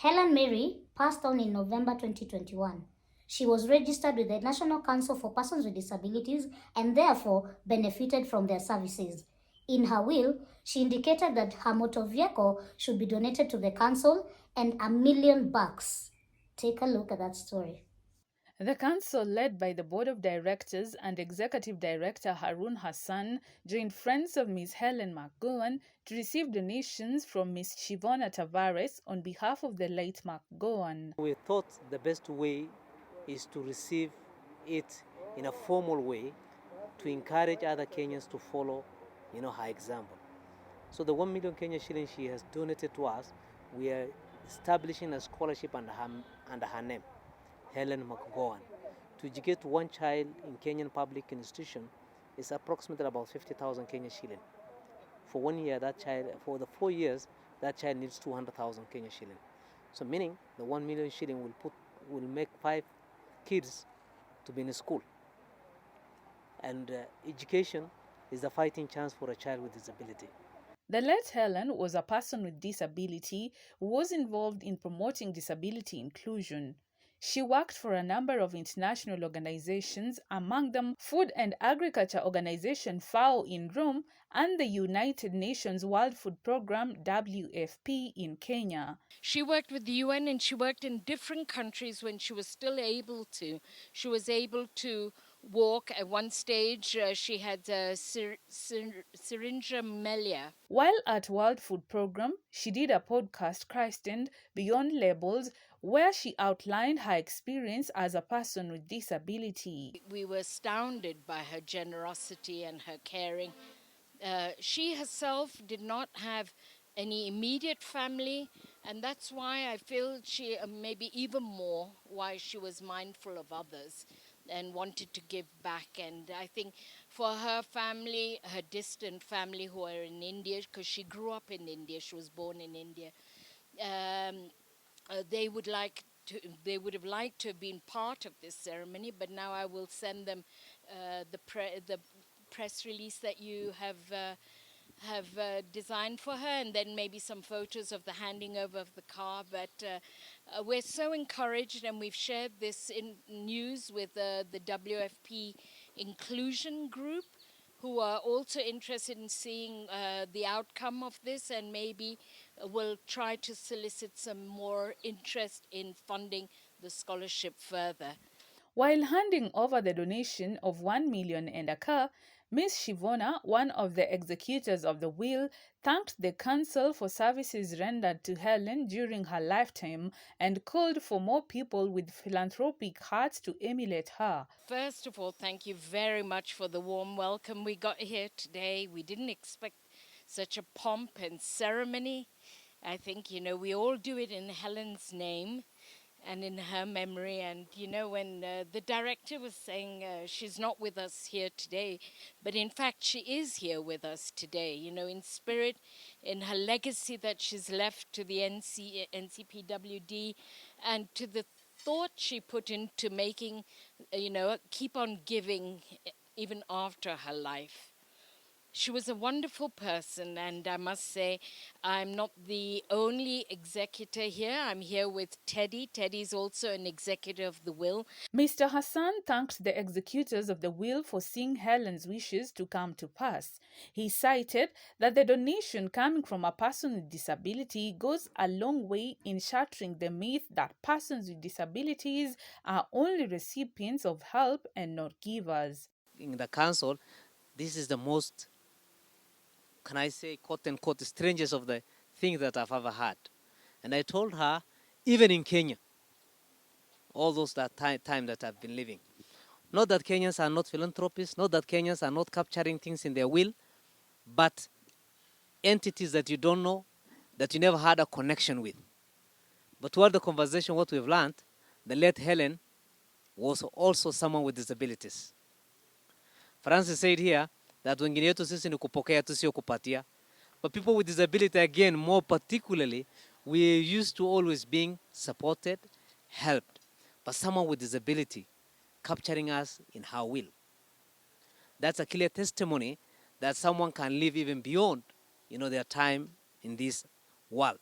Helen Mary passed on in November 2021. She was registered with the National Council for Persons with Disabilities and therefore benefited from their services. In her will, she indicated that her motor vehicle should be donated to the council and $1 million. Take a look at that story. The council, led by the board of directors and executive director Harun Hassan, joined friends of Ms. Helen McGowan to receive donations from Ms. Shivona Tavares on behalf of the late McGowan. We thought the best way is to receive it in a formal way to encourage other Kenyans to follow, her example. So the 1 million Kenya shillings she has donated to us, we are establishing a scholarship under her name, Helen McGowan. To educate one child in Kenyan public institution is approximately about 50,000 Kenya shilling. For 1 year, that child, for the 4 years, that child needs 200,000 Kenya shilling. So meaning the 1 million shilling will make 5 kids to be in school. And education is the fighting chance for a child with disability. The late Helen was a person with disability who was involved in promoting disability inclusion. She worked for a number of international organizations, among them Food and Agriculture Organization FAO in Rome and the United Nations World Food Programme WFP in Kenya. She worked with the UN and she worked in different countries when she was still able to. She was able to walk. At one stage, she had syringomelia. While at World Food Programme, she did a podcast christened Beyond Labels, where she outlined her experience as a person with disability. We were astounded by her generosity and her caring. She herself did not have any immediate family, and that's why I feel she, maybe even more, why she was mindful of others and wanted to give back. And I think for her family, her distant family who are in India, because she grew up in India, she was born in India, they would like to, they would have liked to have been part of this ceremony, but now I will send them the press release that you have designed for her, and then maybe some photos of the handing over of the car. But we're so encouraged, and we've shared this in news with the WFP inclusion group, who are also interested in seeing the outcome of this, and maybe will try to solicit some more interest in funding the scholarship further. While handing over the donation of 1 million and a car, Ms. Shivona, one of the executors of the will, thanked the council for services rendered to Helen during her lifetime and called for more people with philanthropic hearts to emulate her. First of all, thank you very much for the warm welcome we got here today. We didn't expect such a pomp and ceremony. I think, we all do it in Helen's name and in her memory. And, when the director was saying she's not with us here today, but in fact, she is here with us today, in spirit, in her legacy that she's left to the NCPWD and to the thought she put into making, keep on giving even after her life. She was a wonderful person, and I must say, I'm not the only executor here. I'm here with Teddy. Teddy's also an executor of the will. Mr. Hassan thanked the executors of the will for seeing Helen's wishes to come to pass. He cited that the donation coming from a person with disability goes a long way in shattering the myth that persons with disabilities are only recipients of help and not givers. In the council, this is the most, can I say, quote unquote, strangest of the things that I've ever had. And I told her, even in Kenya, all those time that I've been living, not that Kenyans are not philanthropists, not that Kenyans are not capturing things in their will, but entities that you don't know, that you never had a connection with. But toward the conversation, what we've learned, the late Helen was also someone with disabilities. Francis said here that wengine yetu sisi ni kupokea tu sio kupatia. But people with disability, again, more particularly, we are used to always being supported, helped. But someone with disability capturing us in her will. That's a clear testimony that someone can live even beyond, their time in this world.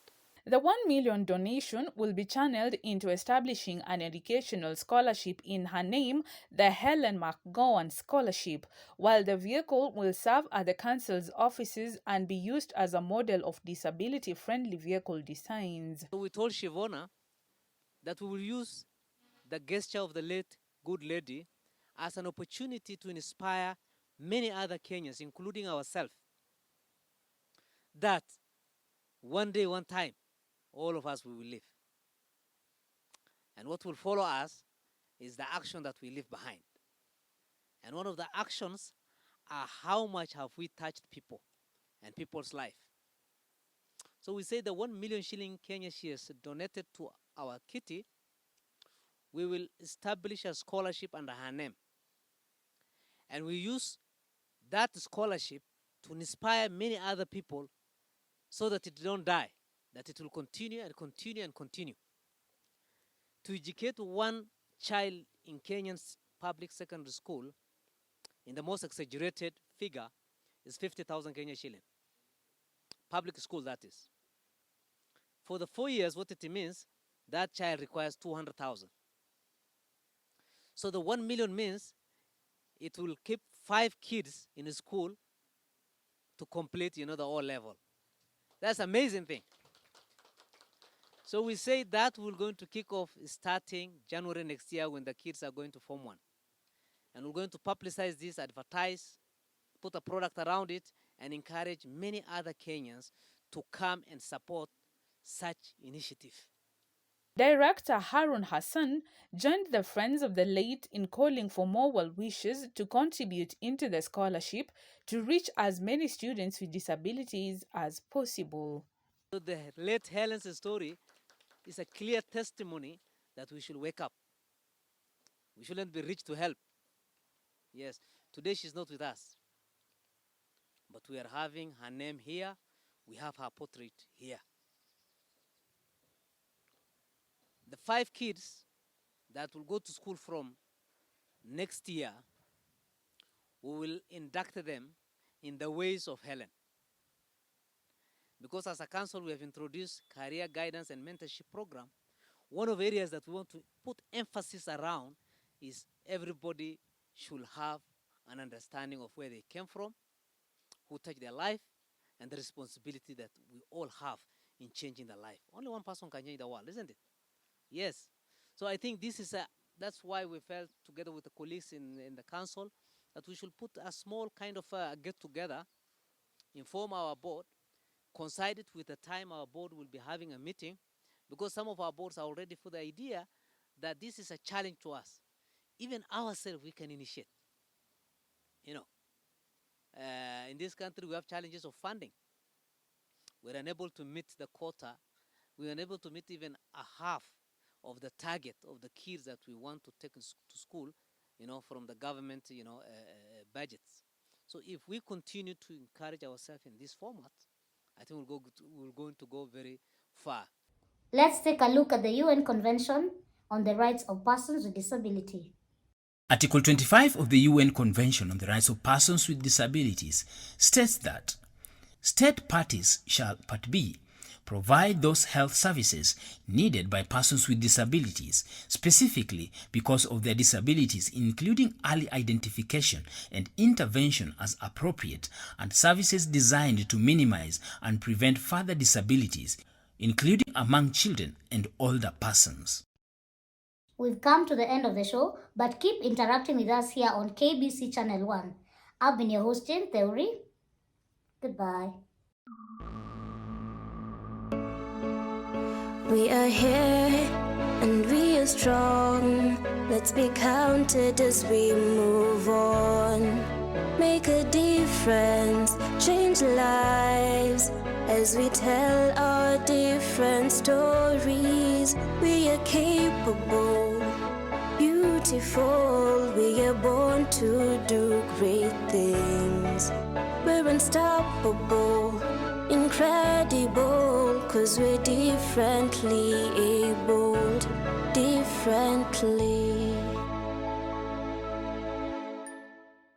The 1 million donation will be channeled into establishing an educational scholarship in her name, the Helen McGowan Scholarship, while the vehicle will serve at the council's offices and be used as a model of disability-friendly vehicle designs. So we told Shivona that we will use the gesture of the late good lady as an opportunity to inspire many other Kenyans, including ourselves, that one day, one time, all of us we will live. And what will follow us is the action that we leave behind. And one of the actions are how much have we touched people and people's life. So we say the 1 million shilling Kenya she has donated to our kitty, we will establish a scholarship under her name. And we use that scholarship to inspire many other people so that it don't die, that it will continue and continue and continue. To educate one child in Kenyan's public secondary school, in the most exaggerated figure, is 50,000 Kenya shilling. Public school, that is. For the 4 years, what it means, that child requires 200,000. So the 1 million means it will keep 5 kids in a school to complete, the O level. That's an amazing thing. So we say that we're going to kick off starting January next year when the kids are going to Form 1. And we're going to publicize this, advertise, put a product around it, and encourage many other Kenyans to come and support such initiative. Director Harun Hassan joined the friends of the late in calling for more well wishes to contribute into the scholarship to reach as many students with disabilities as possible. So the late Helen's story is a clear testimony that we should wake up. We shouldn't be rich to help. Yes, today she's not with us, but we are having her name here. We have her portrait here. The 5 kids that will go to school from next year, we will induct them in the ways of Helen. Because as a council, we have introduced career guidance and mentorship program. One of the areas that we want to put emphasis around is everybody should have an understanding of where they came from, who touched their life, and the responsibility that we all have in changing the life. Only one person can change the world, isn't it? Yes. So I think this is that's why we felt together with the colleagues in the council that we should put a small kind of a get-together, inform our board, coincide it with the time our board will be having a meeting, because some of our boards are already for the idea that this is a challenge to us. Even ourselves, we can initiate. In this country, we have challenges of funding. We're unable to meet the quota. We're unable to meet even a half of the target of the kids that we want to take to school, from the government, budgets. So if we continue to encourage ourselves in this format, I think we're going to go very far. Let's take a look at the UN Convention on the Rights of Persons with Disability. Article 25 of the UN Convention on the Rights of Persons with Disabilities states that state parties shall, Part B, provide those health services needed by persons with disabilities, specifically because of their disabilities, including early identification and intervention as appropriate, and services designed to minimize and prevent further disabilities, including among children and older persons. We've come to the end of the show, but keep interacting with us here on KBC Channel 1. I've been your host, Jane Theory. Goodbye. We are here and we are strong. Let's be counted as we move on. Make a difference, change lives as we tell our different stories. We are capable, beautiful. We are born to do great things. We're unstoppable, incredible, 'cause we're differently abled, differently.